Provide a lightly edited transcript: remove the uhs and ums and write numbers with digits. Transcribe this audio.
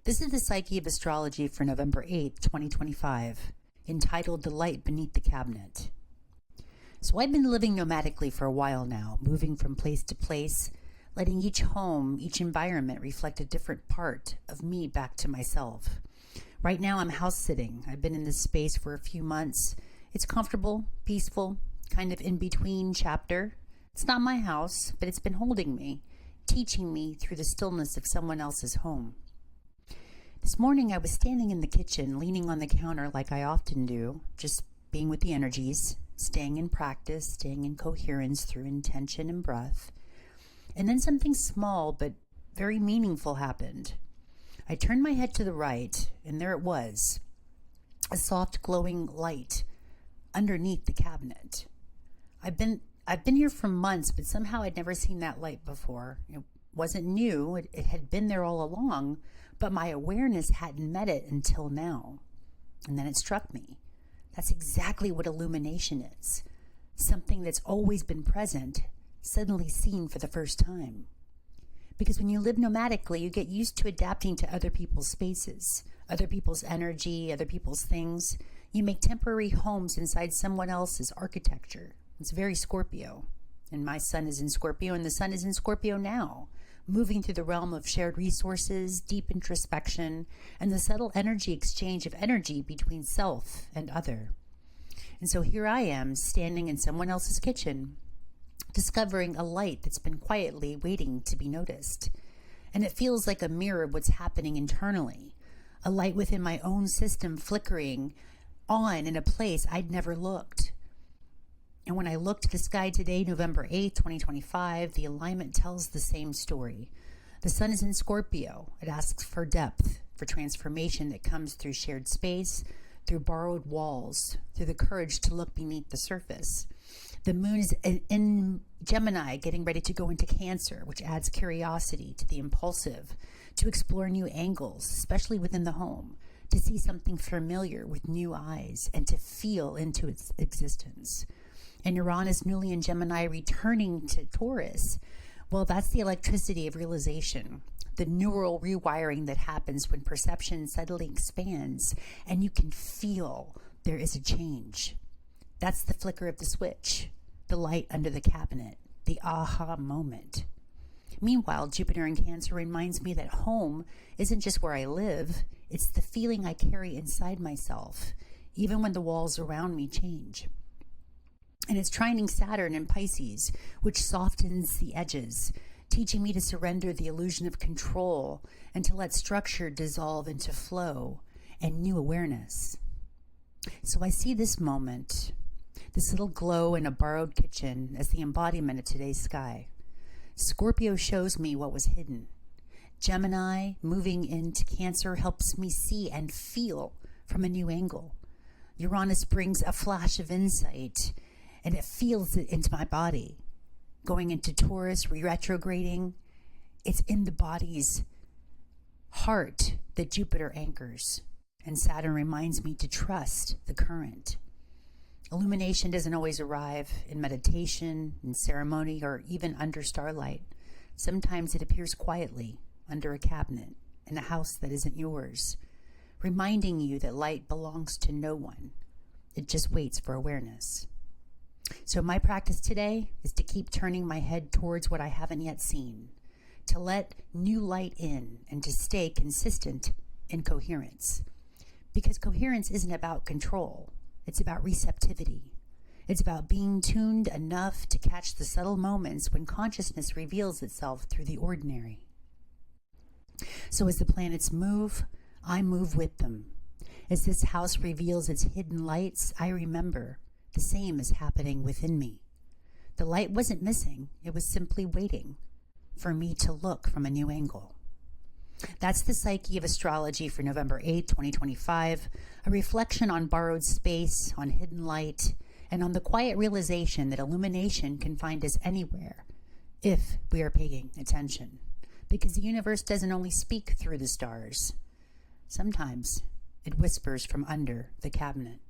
This is the Psyche of Astrology for November 8th, 2025, entitled The Light Beneath the Cabinet. So I've been living nomadically for a while now, moving from place to place, letting each home, each environment reflect a different part of me back to myself. Right now I'm house sitting. I've been in this space for a few months. It's comfortable, peaceful, kind of in between chapter. It's not my house, but it's been holding me, teaching me through the stillness of someone else's home. This morning I was standing in the kitchen, leaning on the counter like I often do, just being with the energies, staying in practice, staying in coherence through intention and breath. And then something small but very meaningful happened. I turned my head to the right, and there it was, a soft glowing light underneath the cabinet. I've been here for months, but somehow I'd never seen that light before. It wasn't new, it had been there all along, but my awareness hadn't met it until now. And then it struck me. That's exactly what illumination is. Something that's always been present, suddenly seen for the first time. Because when you live nomadically, you get used to adapting to other people's spaces, other people's energy, other people's things. You make temporary homes inside someone else's architecture. It's very Scorpio. And my sun is in Scorpio, and the sun is in Scorpio now, moving through the realm of shared resources, deep introspection, and the subtle energy exchange of energy between self and other. And so here I am, standing in someone else's kitchen, discovering a light that's been quietly waiting to be noticed. And it feels like a mirror of what's happening internally, a light within my own system flickering on in a place I'd never looked. And when I looked at the sky today, November 8th, 2025, the alignment tells the same story. The sun is in Scorpio. It asks for depth, for transformation that comes through shared space, through borrowed walls, through the courage to look beneath the surface. The moon is in Gemini, getting ready to go into Cancer, which adds curiosity to the impulsive, to explore new angles, especially within the home, to see something familiar with new eyes, and to feel into its existence. And Uranus, newly in Gemini, returning to Taurus, well, that's the electricity of realization, the neural rewiring that happens when perception suddenly expands and you can feel there is a change. That's the flicker of the switch, the light under the cabinet, the aha moment. Meanwhile, Jupiter in Cancer reminds me that home isn't just where I live, it's the feeling I carry inside myself, even when the walls around me change. And it's trining Saturn in Pisces, which softens the edges, teaching me to surrender the illusion of control and to let structure dissolve into flow and new awareness. So I see this moment, this little glow in a borrowed kitchen, as the embodiment of today's sky. Scorpio shows me what was hidden. Gemini, moving into Cancer, helps me see and feel from a new angle. Uranus brings a flash of insight, and it feels it into my body. Going into Taurus, retrograding, it's in the body's heart that Jupiter anchors. And Saturn reminds me to trust the current. Illumination doesn't always arrive in meditation, in ceremony, or even under starlight. Sometimes it appears quietly under a cabinet in a house that isn't yours, reminding you that light belongs to no one. It just waits for awareness. So my practice today is to keep turning my head towards what I haven't yet seen, to let new light in, and to stay consistent in coherence. Because coherence isn't about control, it's about receptivity. It's about being tuned enough to catch the subtle moments when consciousness reveals itself through the ordinary. So as the planets move, I move with them. As this house reveals its hidden lights, I remember the same is happening within me. The light wasn't missing, it was simply waiting for me to look from a new angle. That's the Psyche of Astrology for November 8th, 2025, a reflection on borrowed space, on hidden light, and on the quiet realization that illumination can find us anywhere if we are paying attention. Because the universe doesn't only speak through the stars. Sometimes it whispers from under the cabinet.